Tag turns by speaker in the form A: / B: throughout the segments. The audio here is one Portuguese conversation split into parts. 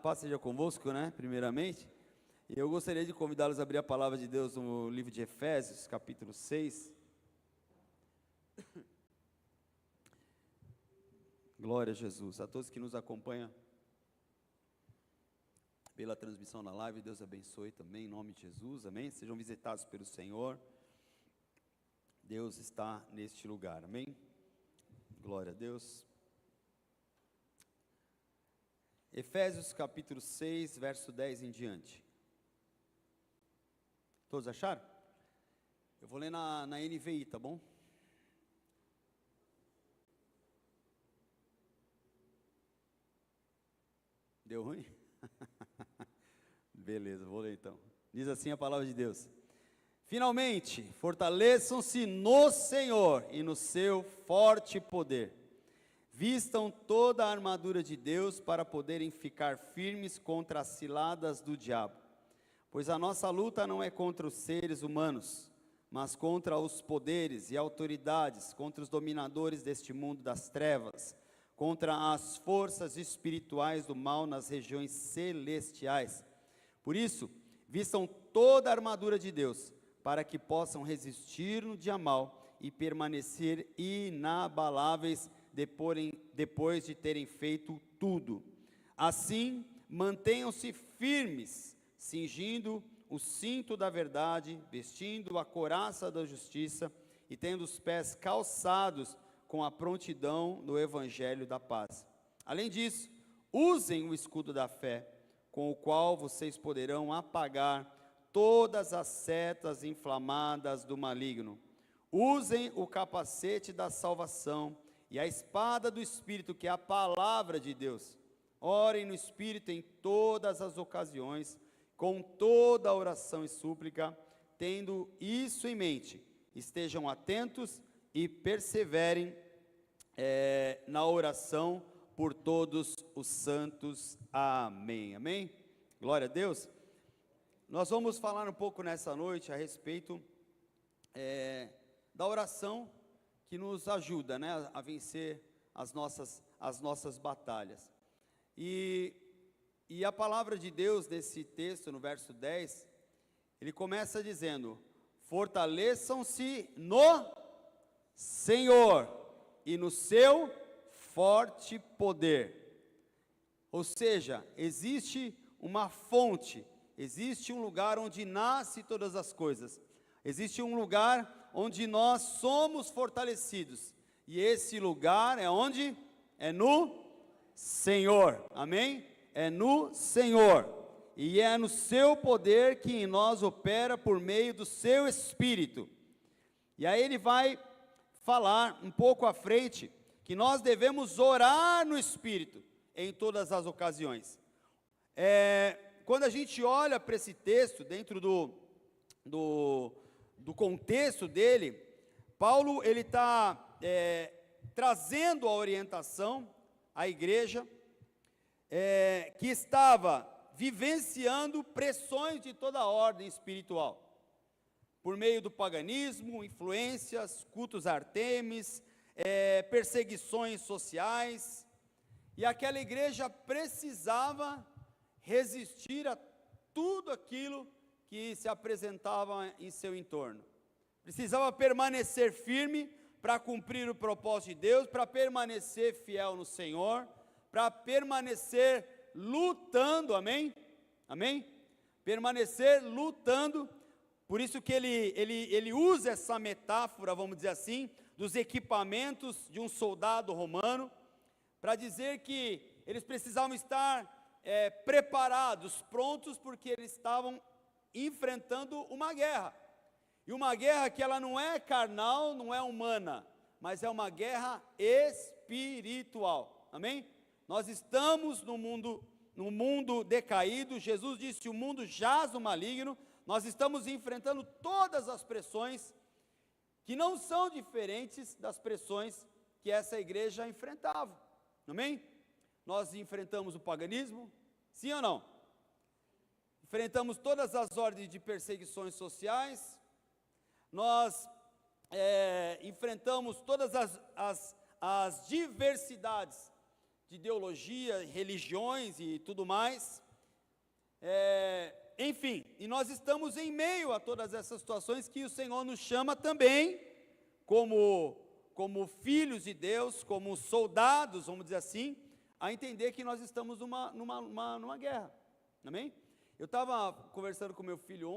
A: Paz seja convosco, né, primeiramente. E eu gostaria de convidá-los a abrir a palavra de Deus no livro de Efésios, capítulo 6. Glória a Jesus. A todos que nos acompanham pela transmissão na live, Deus abençoe também, em nome de Jesus, amém? Sejam visitados pelo Senhor. Deus está neste lugar, amém? Glória a Deus. Efésios capítulo 6, verso 10 em diante. Todos acharam? Eu vou ler na NVI, tá bom? Deu ruim? Beleza, vou ler então. Diz assim a palavra de Deus: finalmente, fortaleçam-se no Senhor e no seu forte poder. Vistam toda a armadura de Deus para poderem ficar firmes contra as ciladas do diabo. Pois a nossa luta não é contra os seres humanos, mas contra os poderes e autoridades, contra os dominadores deste mundo das trevas, contra as forças espirituais do mal nas regiões celestiais. Por isso, vistam toda a armadura de Deus, para que possam resistir no dia mau e permanecer inabaláveis depois de terem feito tudo. Assim, mantenham-se firmes, cingindo o cinto da verdade, vestindo a couraça da justiça e tendo os pés calçados com a prontidão do evangelho da paz. Além disso, usem o escudo da fé, com o qual vocês poderão apagar todas as setas inflamadas do maligno. Usem o capacete da salvação e a espada do Espírito, que é a palavra de Deus. Orem no Espírito em todas as ocasiões, com toda a oração e súplica. Tendo isso em mente, estejam atentos e perseverem na oração por todos os santos. Amém. Amém? Glória a Deus. Nós vamos falar um pouco nessa noite a respeito da oração que nos ajuda, né, a vencer as nossas batalhas. E a palavra de Deus nesse texto, no verso 10, ele começa dizendo: fortaleçam-se no Senhor e no seu forte poder. Ou seja, existe uma fonte, existe um lugar onde nasce todas as coisas, existe um lugar onde nós somos fortalecidos, e esse lugar é onde? É no Senhor, amém? É no Senhor, e é no seu poder que em nós opera por meio do seu Espírito. E aí ele vai falar um pouco à frente, que nós devemos orar no Espírito, em todas as ocasiões. Quando a gente olha para esse texto, dentro do contexto dele, Paulo ele está trazendo a orientação à igreja que estava vivenciando pressões de toda a ordem espiritual, por meio do paganismo, influências, cultos a Ártemis, perseguições sociais, e aquela igreja precisava resistir a tudo aquilo que se apresentava em seu entorno. Precisava permanecer firme para cumprir o propósito de Deus, para permanecer fiel no Senhor, para permanecer lutando, amém? Amém? Permanecer lutando. Por isso que ele usa essa metáfora, vamos dizer assim, dos equipamentos de um soldado romano, para dizer que eles precisavam estar preparados, prontos, porque eles estavam enfrentando uma guerra, e uma guerra que ela não é carnal, não é humana, mas é uma guerra espiritual, amém? Nós estamos no mundo decaído. Jesus disse: o mundo jaz no maligno. Nós estamos enfrentando todas as pressões, que não são diferentes das pressões que essa igreja enfrentava, amém? Nós enfrentamos o paganismo, sim ou não? Enfrentamos todas as ordens de perseguições sociais, nós enfrentamos todas as diversidades de ideologia, religiões e tudo mais. Enfim, e nós estamos em meio a todas essas situações que o Senhor nos chama também, como filhos de Deus, como soldados, vamos dizer assim, a entender que nós estamos numa guerra, amém? Eu estava conversando com meu filho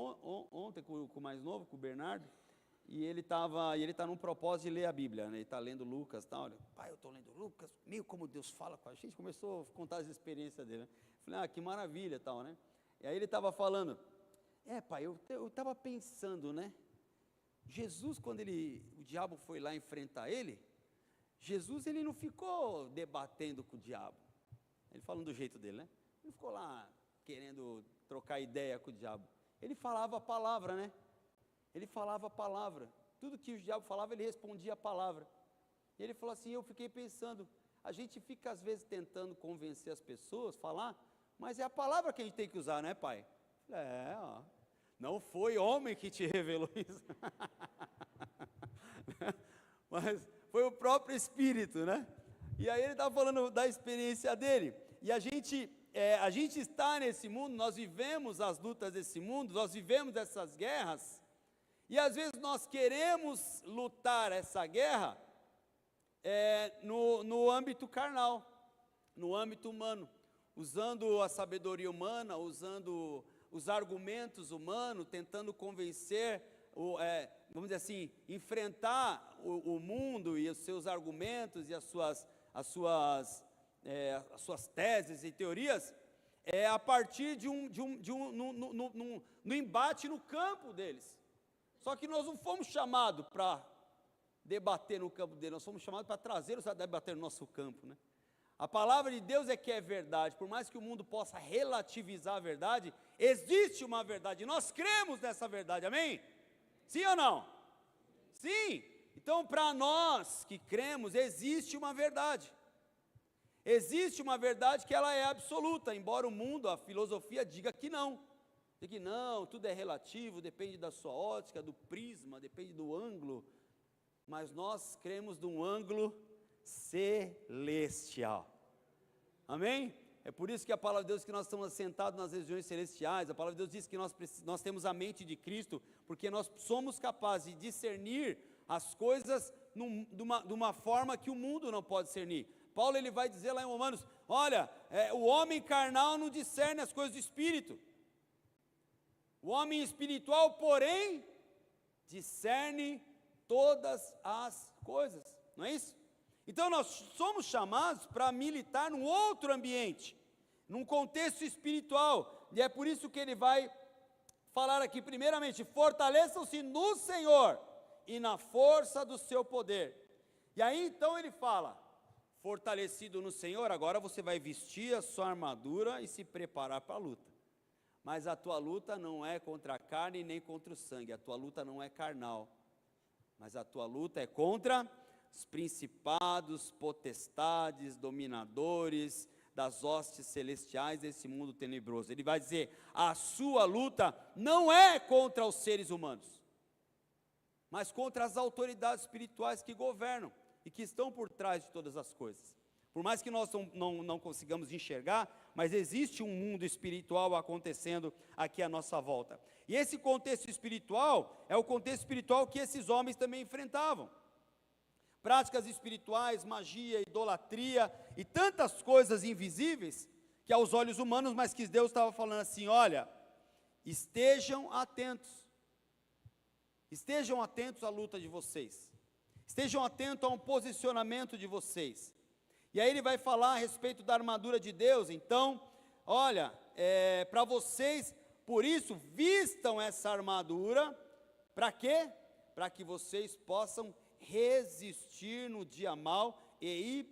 A: ontem, com o mais novo, com o Bernardo, e ele está num propósito de ler a Bíblia, né? Ele está lendo Lucas e tal. Pai, eu estou lendo Lucas, meio como Deus fala com a gente. Começou a contar as experiências dele, né? Falei, que maravilha, tal, né? E aí ele estava falando, pai, eu estava pensando, né? Jesus, quando o diabo foi lá enfrentar ele, Jesus, ele não ficou debatendo com o diabo, ele falando do jeito dele, né? Ele não ficou lá querendo trocar ideia com o diabo, ele falava a palavra, né? Ele falava a palavra, tudo que o diabo falava, ele respondia a palavra. E ele falou assim, eu fiquei pensando, a gente fica às vezes tentando convencer as pessoas, falar, mas é a palavra que a gente tem que usar, né, pai? Não foi homem que te revelou isso, mas foi o próprio Espírito, né? E aí ele estava falando da experiência dele, e a gente está nesse mundo, nós vivemos as lutas desse mundo, nós vivemos essas guerras, e às vezes nós queremos lutar essa guerra no âmbito carnal, no âmbito humano, usando a sabedoria humana, usando os argumentos humanos, tentando convencer, vamos dizer assim, enfrentar o mundo e os seus argumentos e as suas teses e teorias, a partir no embate no campo deles. Só que nós não fomos chamados para debater no campo deles, nós fomos chamados para trazê-los a debater no nosso campo, né? A palavra de Deus é que é verdade, por mais que o mundo possa relativizar a verdade, existe uma verdade, nós cremos nessa verdade, amém? Sim ou não? Sim, então para nós que cremos, existe uma verdade que ela é absoluta, embora o mundo, a filosofia diga que não, tudo é relativo, depende da sua ótica, do prisma, depende do ângulo, mas nós cremos num ângulo celestial, amém? É por isso que a palavra de Deus diz que nós estamos assentados nas regiões celestiais, a palavra de Deus diz que nós temos a mente de Cristo, porque nós somos capazes de discernir as coisas de uma forma que o mundo não pode discernir. Paulo ele vai dizer lá em Romanos, olha, o homem carnal não discerne as coisas do Espírito, o homem espiritual, porém, discerne todas as coisas, não é isso? Então nós somos chamados para militar num outro ambiente, num contexto espiritual, e é por isso que ele vai falar aqui, primeiramente, fortaleçam-se no Senhor e na força do seu poder. E aí então ele fala, fortalecido no Senhor, agora você vai vestir a sua armadura e se preparar para a luta. Mas a tua luta não é contra a carne nem contra o sangue, a tua luta não é carnal, mas a tua luta é contra os principados, potestades, dominadores das hostes celestiais desse mundo tenebroso. Ele vai dizer, a sua luta não é contra os seres humanos, mas contra as autoridades espirituais que governam e que estão por trás de todas as coisas. Por mais que nós não consigamos enxergar, mas existe um mundo espiritual acontecendo aqui à nossa volta. E esse contexto espiritual é o contexto espiritual que esses homens também enfrentavam. Práticas espirituais, magia, idolatria e tantas coisas invisíveis que aos olhos humanos, mas que Deus estava falando assim, olha, estejam atentos à luta de vocês, estejam atentos a um posicionamento de vocês. E aí ele vai falar a respeito da armadura de Deus. Então, olha, para vocês, por isso, vistam essa armadura, para quê? Para que vocês possam resistir no dia mau e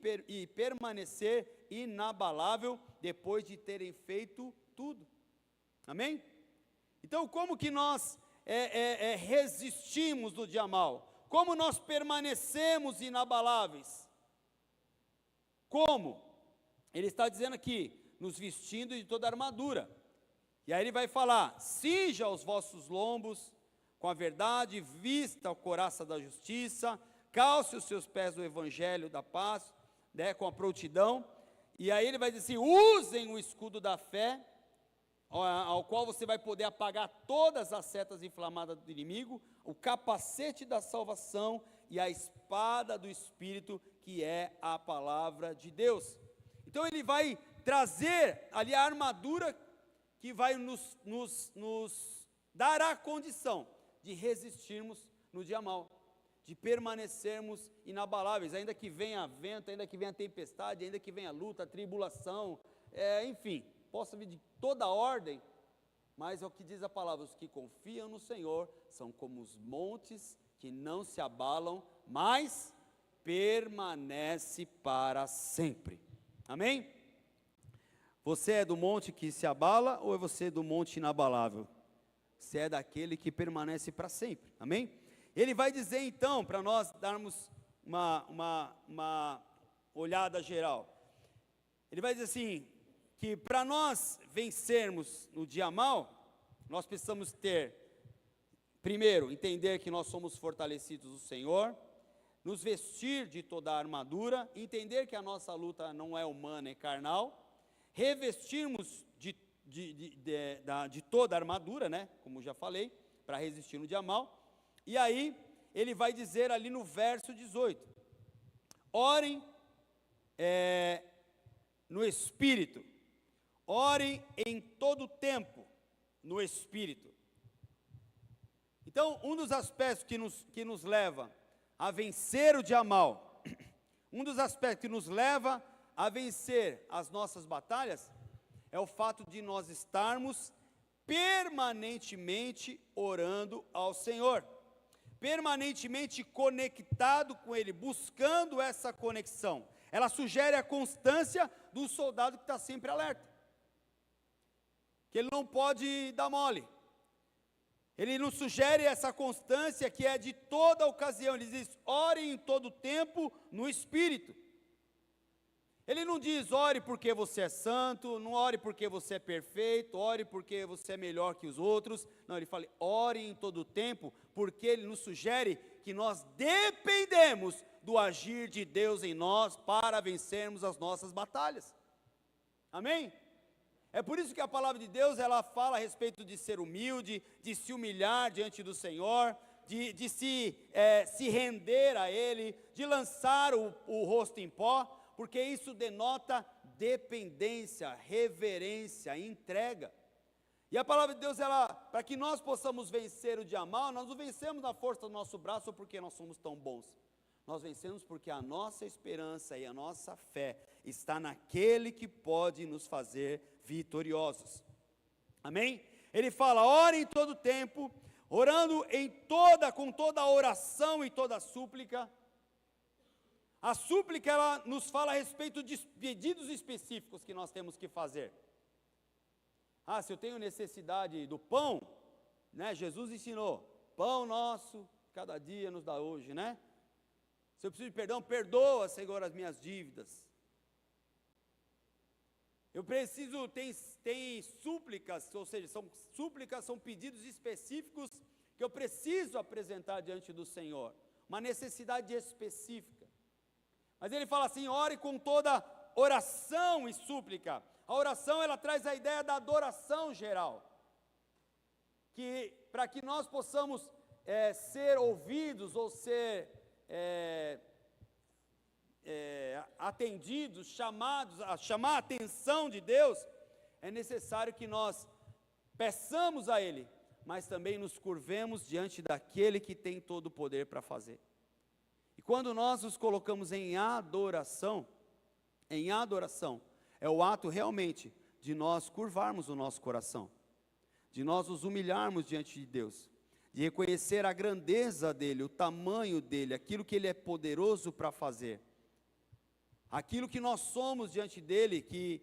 A: permanecer inabalável depois de terem feito tudo, amém? Então como que nós resistimos no dia mau? Como nós permanecemos inabaláveis? Como? Ele está dizendo aqui, nos vestindo de toda a armadura. E aí ele vai falar, cinja os vossos lombos com a verdade, vista a couraça da justiça, calce os seus pés do evangelho da paz, com a prontidão, E aí ele vai dizer assim: usem o escudo da fé, ao qual você vai poder apagar todas as setas inflamadas do inimigo, o capacete da salvação e a espada do Espírito, que é a palavra de Deus. Então ele vai trazer ali a armadura que vai nos dar a condição de resistirmos no dia mau, de permanecermos inabaláveis, ainda que venha vento, ainda que venha tempestade, ainda que venha luta, tribulação, enfim, possa vir de toda ordem, mas é o que diz a palavra: os que confiam no Senhor são como os montes que não se abalam, mas permanece para sempre. Amém? Você é do monte que se abala ou é você do monte inabalável? Você é daquele que permanece para sempre. Amém? Ele vai dizer então, para nós darmos uma olhada geral, ele vai dizer assim, que para nós vencermos no dia mau, nós precisamos ter, primeiro, entender que nós somos fortalecidos do Senhor, nos vestir de toda a armadura, entender que a nossa luta não é humana, é carnal, revestirmos de toda a armadura, né, como já falei, para resistir no dia mau. E aí, ele vai dizer ali no verso 18, orem no Espírito, orem em todo tempo no Espírito. Então, um dos aspectos que nos leva a vencer o dia mau, um dos aspectos que nos leva a vencer as nossas batalhas, é o fato de nós estarmos permanentemente orando ao Senhor, permanentemente conectado com Ele, buscando essa conexão. Ela sugere a constância do soldado que está sempre alerta, que ele não pode dar mole. Ele nos sugere essa constância que é de toda ocasião. Ele diz: ore em todo tempo no Espírito. Ele não diz: ore porque você é santo, não ore porque você é perfeito, ore porque você é melhor que os outros. Não, ele fala: ore em todo tempo, porque ele nos sugere que nós dependemos do agir de Deus em nós para vencermos as nossas batalhas. Amém? É por isso que a palavra de Deus, ela fala a respeito de ser humilde, de se humilhar diante do Senhor, de se render a Ele, de lançar o rosto em pó, porque isso denota dependência, reverência, entrega. E a palavra de Deus, para que nós possamos vencer o dia mau, nós não vencemos na força do nosso braço ou porque nós somos tão bons. Nós vencemos porque a nossa esperança e a nossa fé está naquele que pode nos fazer vitoriosos. Amém? Ele fala: ore em todo tempo, orando com toda a oração e toda a súplica. A súplica, ela nos fala a respeito de pedidos específicos que nós temos que fazer. Se eu tenho necessidade do pão, né, Jesus ensinou: pão nosso, cada dia nos dá hoje, né? Se eu preciso de perdão, perdoa, Senhor, as minhas dívidas. Eu preciso, tem súplicas, ou seja, súplicas são pedidos específicos que eu preciso apresentar diante do Senhor, uma necessidade específica. Mas ele fala assim: ore com toda oração e súplica. A oração, ela traz a ideia da adoração geral, que para que nós possamos ser ouvidos ou ser atendidos, chamados a chamar a atenção de Deus, é necessário que nós peçamos a Ele, mas também nos curvemos diante daquele que tem todo o poder para fazer. E quando nós nos colocamos em adoração, é o ato realmente de nós curvarmos o nosso coração, de nós nos humilharmos diante de Deus, de reconhecer a grandeza dEle, o tamanho dEle, aquilo que Ele é poderoso para fazer, aquilo que nós somos diante dEle, que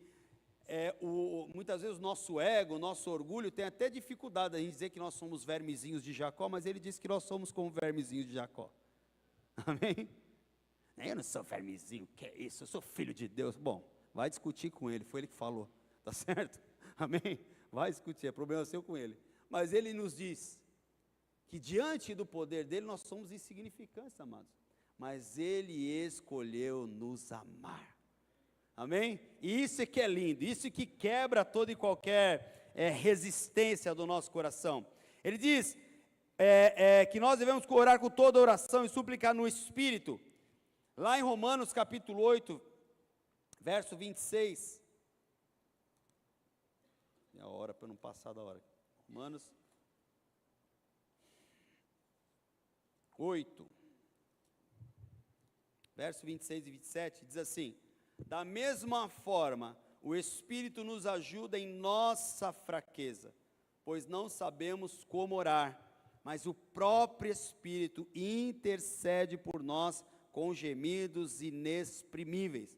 A: muitas vezes o nosso ego, o nosso orgulho tem até dificuldade em dizer que nós somos vermezinhos de Jacó, mas Ele diz que nós somos como vermezinhos de Jacó. Amém? Eu não sou vermezinho, que é isso? Eu sou filho de Deus. Bom, vai discutir com Ele, foi Ele que falou, tá certo? Amém? Vai discutir, é problema seu com Ele. Mas Ele nos diz que diante do poder dEle nós somos insignificantes, amados. Mas Ele escolheu nos amar. Amém? E isso é que é lindo, isso que quebra toda e qualquer resistência do nosso coração. Ele diz que nós devemos orar com toda oração e súplica no Espírito. Lá em Romanos capítulo 8, verso 26. É a hora para não passar da hora. Romanos 8, verso 26 e 27, diz assim: da mesma forma, o Espírito nos ajuda em nossa fraqueza, pois não sabemos como orar, mas o próprio Espírito intercede por nós com gemidos inexprimíveis.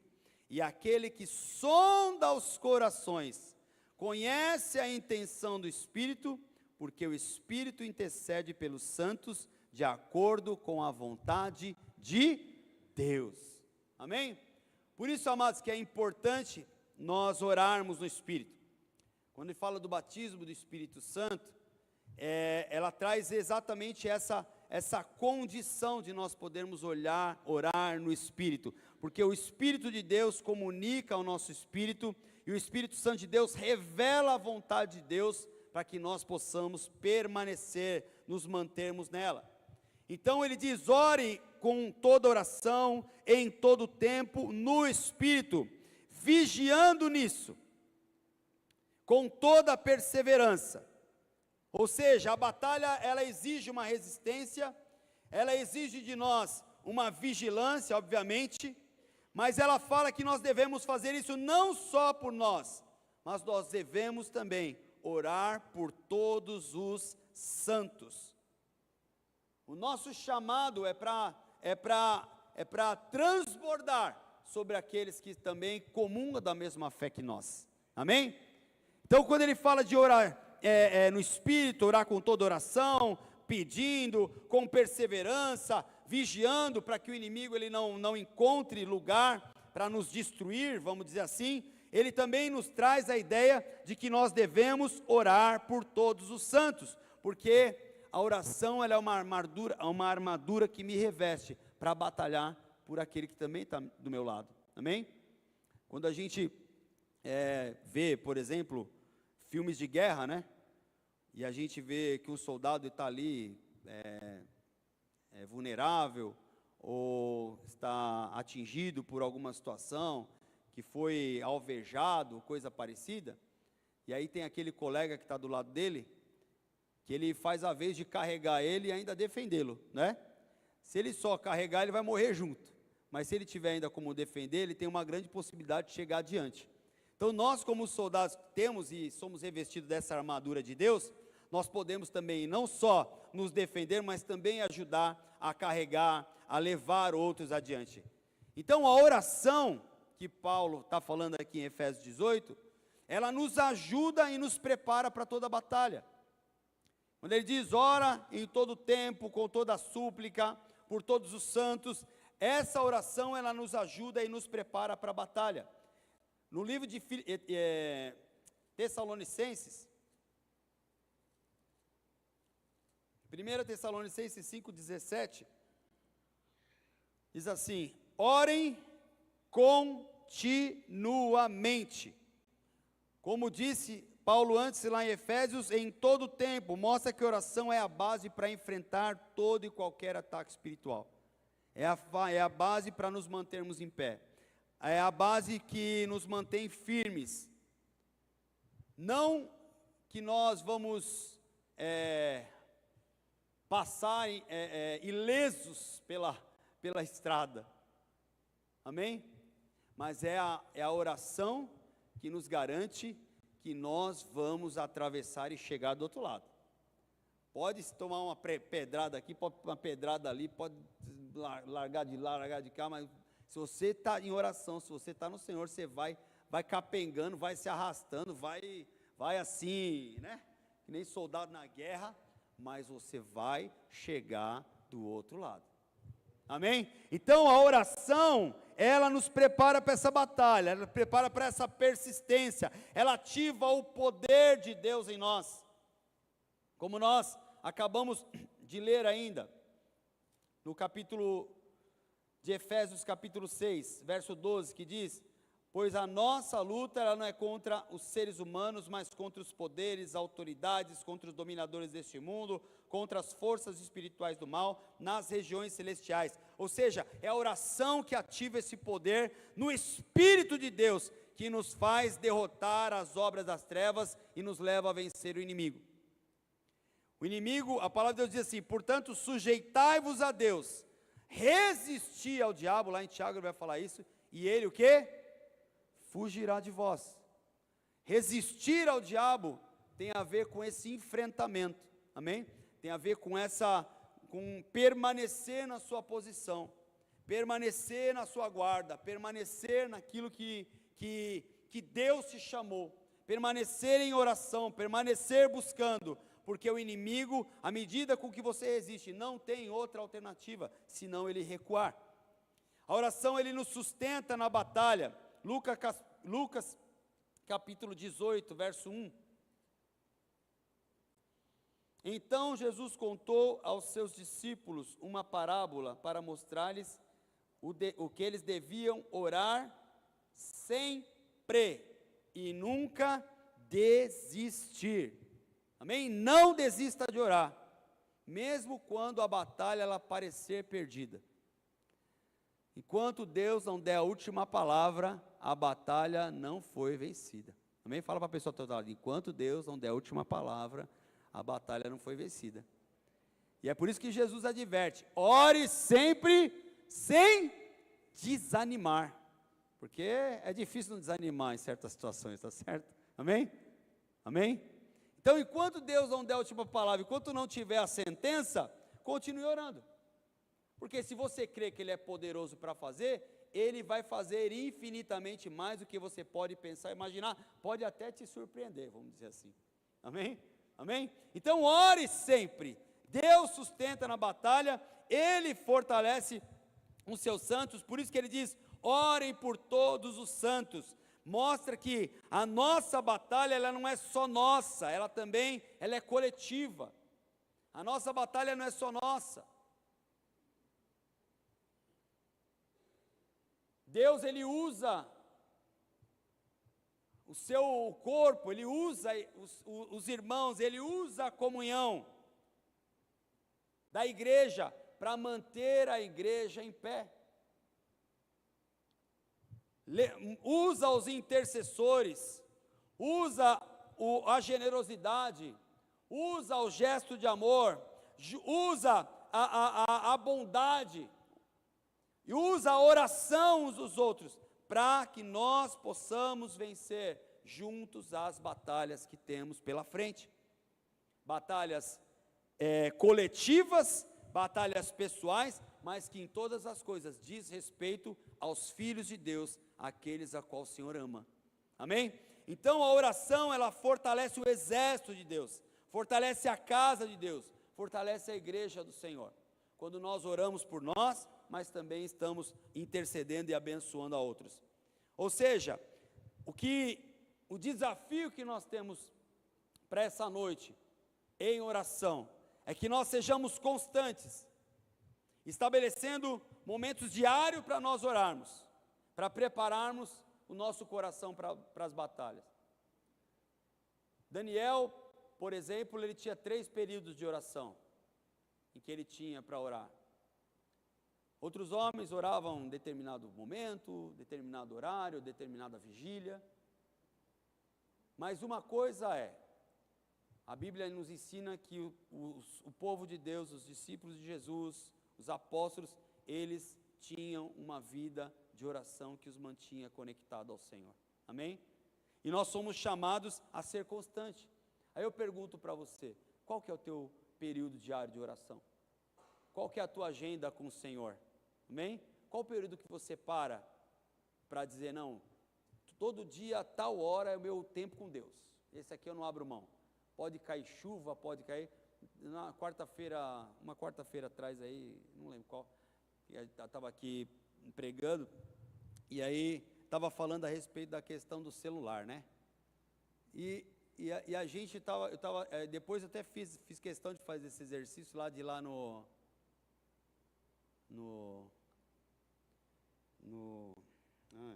A: E aquele que sonda os corações, conhece a intenção do Espírito, porque o Espírito intercede pelos santos, de acordo com a vontade de Deus. Amém? Por isso, amados, que é importante nós orarmos no Espírito. Quando ele fala do batismo do Espírito Santo, ela traz exatamente essa condição de nós podermos orar no Espírito, porque o Espírito de Deus comunica ao nosso Espírito, e o Espírito Santo de Deus revela a vontade de Deus, para que nós possamos permanecer, nos mantermos nela. Então ele diz: ore com toda oração, em todo tempo, no Espírito, vigiando nisso, com toda perseverança. Ou seja, a batalha, ela exige uma resistência, ela exige de nós uma vigilância, obviamente, mas ela fala que nós devemos fazer isso não só por nós, mas nós devemos também orar por todos os santos. O nosso chamado é para transbordar sobre aqueles que também comungam da mesma fé que nós. Amém? Então, quando ele fala de orar no Espírito, orar com toda oração, pedindo, com perseverança, vigiando para que o inimigo ele não encontre lugar para nos destruir, vamos dizer assim, ele também nos traz a ideia de que nós devemos orar por todos os santos, porque a oração ela é uma armadura que me reveste para batalhar por aquele que também está do meu lado. Amém? Quando a gente vê, por exemplo, filmes de guerra, né? E a gente vê que um soldado está ali vulnerável, ou está atingido por alguma situação, que foi alvejado, coisa parecida, e aí tem aquele colega que está do lado dele, que ele faz a vez de carregar ele e ainda defendê-lo, né? Se ele só carregar, ele vai morrer junto, mas se ele tiver ainda como defender, ele tem uma grande possibilidade de chegar adiante. Então nós, como soldados, temos e somos revestidos dessa armadura de Deus, nós podemos também não só nos defender, mas também ajudar a carregar, a levar outros adiante. Então a oração que Paulo está falando aqui em Efésios 18, ela nos ajuda e nos prepara para toda a batalha. Quando ele diz, ora em todo tempo, com toda súplica, por todos os santos, essa oração ela nos ajuda e nos prepara para a batalha. No livro de Tessalonicenses, 1 Tessalonicenses 5,17, diz assim, orem continuamente. Como disse Paulo antes lá em Efésios, em todo tempo, mostra que a oração é a base para enfrentar todo e qualquer ataque espiritual. É a base para nos mantermos em pé. É a base que nos mantém firmes. Não que nós vamos passar ilesos pela estrada. Amém? Mas é a oração que nos garante que nós vamos atravessar e chegar do outro lado. Pode tomar uma pedrada aqui, pode uma pedrada ali, pode largar de lá, largar de cá, mas se você está em oração, se você está no Senhor, você vai capengando, vai se arrastando, vai assim, né? Que nem soldado na guerra, mas você vai chegar do outro lado. Amém? Então a oração, ela nos prepara para essa batalha, ela prepara para essa persistência, ela ativa o poder de Deus em nós. Como nós acabamos de ler ainda, no capítulo de Efésios capítulo 6, verso 12, que diz, Pois a nossa luta ela não é contra os seres humanos, mas contra os poderes, autoridades, contra os dominadores deste mundo, contra as forças espirituais do mal nas regiões celestiais. Ou seja, é a oração que ativa esse poder no Espírito de Deus, que nos faz derrotar as obras das trevas e nos leva a vencer o inimigo. O inimigo, a palavra de Deus diz assim: portanto, sujeitai-vos a Deus, resisti ao diabo, lá em Tiago ele vai falar isso, e ele o quê? Fugirá de vós. Resistir ao diabo tem a ver com esse enfrentamento, amém? Tem a ver com com permanecer na sua posição, permanecer na sua guarda, permanecer naquilo que Deus te chamou, permanecer em oração, permanecer buscando, porque o inimigo, à medida com que você resiste, não tem outra alternativa, senão ele recuar. A oração ele nos sustenta na batalha. Lucas capítulo 18, verso 1. Então Jesus contou aos seus discípulos uma parábola para mostrar-lhes o que eles deviam orar sempre e nunca desistir. Amém? Não desista de orar, mesmo quando a batalha ela parecer perdida. Enquanto Deus não der a última palavra, a batalha não foi vencida. Amém? Fala para a pessoa toda, enquanto Deus não der a última palavra, a batalha não foi vencida. E é por isso que Jesus adverte: ore sempre sem desanimar. Porque é difícil não desanimar em certas situações, está certo? Amém? Amém? Então, enquanto Deus não der a última palavra, enquanto não tiver a sentença, continue orando. Porque se você crê que Ele é poderoso para fazer, Ele vai fazer infinitamente mais do que você pode pensar, imaginar, pode até te surpreender, vamos dizer assim. Amém? Amém? Então ore sempre. Deus sustenta na batalha, Ele fortalece os seus santos, por isso que Ele diz: orem por todos os santos. Mostra que a nossa batalha, ela não é só nossa, ela é coletiva. A nossa batalha não é só nossa. Deus, Ele usa o seu corpo, Ele usa os irmãos, Ele usa a comunhão da igreja para manter a igreja em pé. Usa os intercessores, usa a generosidade, usa o gesto de amor, usa a bondade, e usa a oração uns dos outros, para que nós possamos vencer juntos as batalhas que temos pela frente. Batalhas coletivas, batalhas pessoais, mas que em todas as coisas diz respeito aos filhos de Deus, aqueles a qual o Senhor ama. Amém? Então a oração, ela fortalece o exército de Deus, fortalece a casa de Deus, fortalece a igreja do Senhor. Quando nós oramos por nós, mas também estamos intercedendo e abençoando a outros. Ou seja, o desafio que nós temos para essa noite, em oração, é que nós sejamos constantes, estabelecendo momentos diários para nós orarmos, para prepararmos o nosso coração para as batalhas. Daniel, por exemplo, ele tinha 3 períodos de oração, em que ele tinha para orar. Outros homens oravam em determinado momento, determinado horário, determinada vigília. Mas uma coisa a Bíblia nos ensina que o povo de Deus, os discípulos de Jesus, os apóstolos, eles tinham uma vida de oração que os mantinha conectados ao Senhor. Amém? E nós somos chamados a ser constante. Aí eu pergunto para você, qual que é o teu período diário de oração? Qual que é a tua agenda com o Senhor? Amém? Qual o período que você para dizer, não, todo dia, tal hora é o meu tempo com Deus, esse aqui eu não abro mão. Pode cair chuva, pode cair, uma quarta-feira atrás aí, não lembro qual, eu estava aqui pregando, e aí estava falando a respeito da questão do celular, né? E a gente depois eu até fiz questão de fazer esse exercício lá ai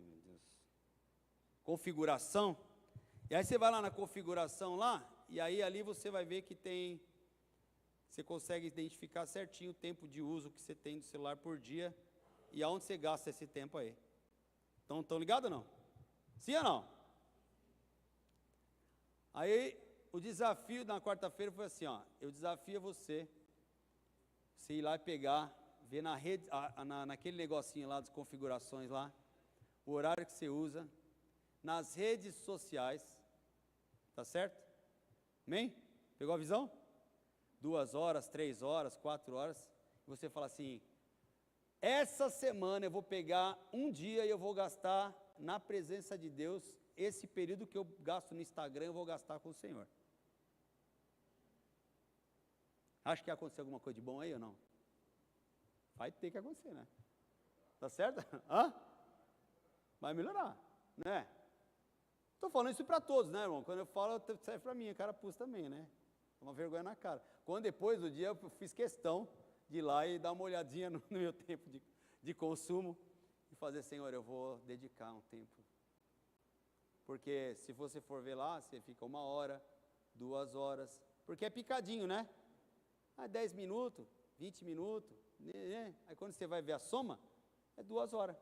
A: meu Deus, configuração. E aí você vai lá na configuração lá, e aí ali você vai ver que tem, você consegue identificar certinho o tempo de uso que você tem do celular por dia e aonde você gasta esse tempo aí. Então, estão ligados ou não? Sim ou não? Aí, o desafio na quarta-feira foi assim, ó, eu desafio você ir lá e pegar, ver na rede, naquele negocinho lá das configurações lá, o horário que você usa, nas redes sociais, tá certo? Amém? Pegou a visão? 2 horas, 3 horas, 4 horas, e você fala assim, essa semana eu vou pegar um dia e eu vou gastar na presença de Deus, esse período que eu gasto no Instagram, eu vou gastar com o Senhor. Acho que ia acontecer alguma coisa de bom aí ou não? Vai ter que acontecer, né? Tá certo? Hã? Vai melhorar, né? Estou falando isso para todos, né, irmão? Quando eu falo, serve para mim, cara pus também, né? Uma vergonha na cara. Quando depois do dia eu fiz questão de ir lá e dar uma olhadinha no meu tempo de consumo e fazer, Senhor, eu vou dedicar um tempo. Porque se você for ver lá, você fica 1 hora, 2 horas, porque é picadinho, né? 10 minutos, 20 minutos, né? Aí quando você vai ver a soma, é 2 horas.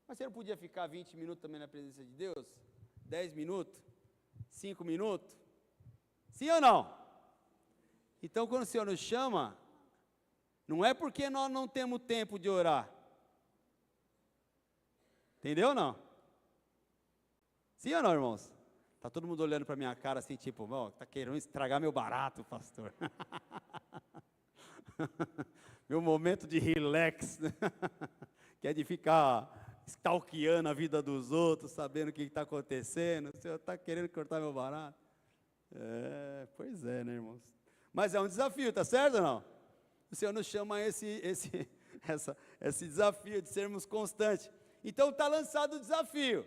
A: Mas você não podia ficar 20 minutos também na presença de Deus? 10 minutos? 5 minutos? Sim ou não? Então quando o Senhor nos chama, não é porque nós não temos tempo de orar. Entendeu ou não? Sim ou não, irmãos? Está todo mundo olhando para minha cara assim, tipo, está querendo estragar meu barato, pastor. Meu momento de relax, né? Que é de ficar stalkeando a vida dos outros, sabendo o que está acontecendo. O Senhor está querendo cortar meu barato? Pois é, né, irmãos? Mas é um desafio, tá certo ou não? O Senhor nos chama a esse desafio de sermos constantes. Então está lançado o desafio.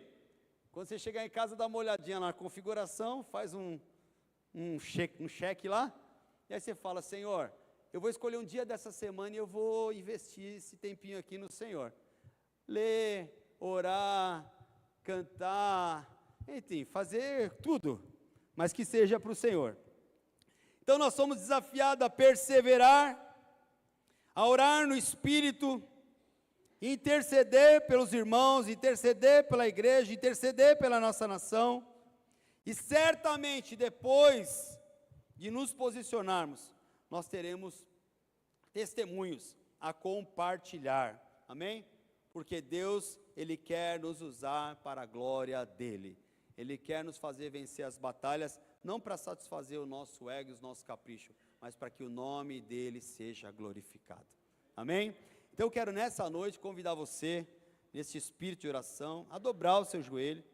A: Quando você chegar em casa, dá uma olhadinha na configuração, faz um cheque lá, e aí você fala, Senhor, eu vou escolher um dia dessa semana e eu vou investir esse tempinho aqui no Senhor. Ler, orar, cantar, enfim, fazer tudo, mas que seja para o Senhor. Então nós somos desafiados a perseverar, a orar no Espírito, interceder pelos irmãos, interceder pela igreja, interceder pela nossa nação, e certamente depois de nos posicionarmos, nós teremos testemunhos a compartilhar, amém? Porque Deus, Ele quer nos usar para a glória dEle, Ele quer nos fazer vencer as batalhas, não para satisfazer o nosso ego e os nossos caprichos, mas para que o nome dEle seja glorificado, amém? Então eu quero nessa noite convidar você, nesse espírito de oração, a dobrar o seu joelho,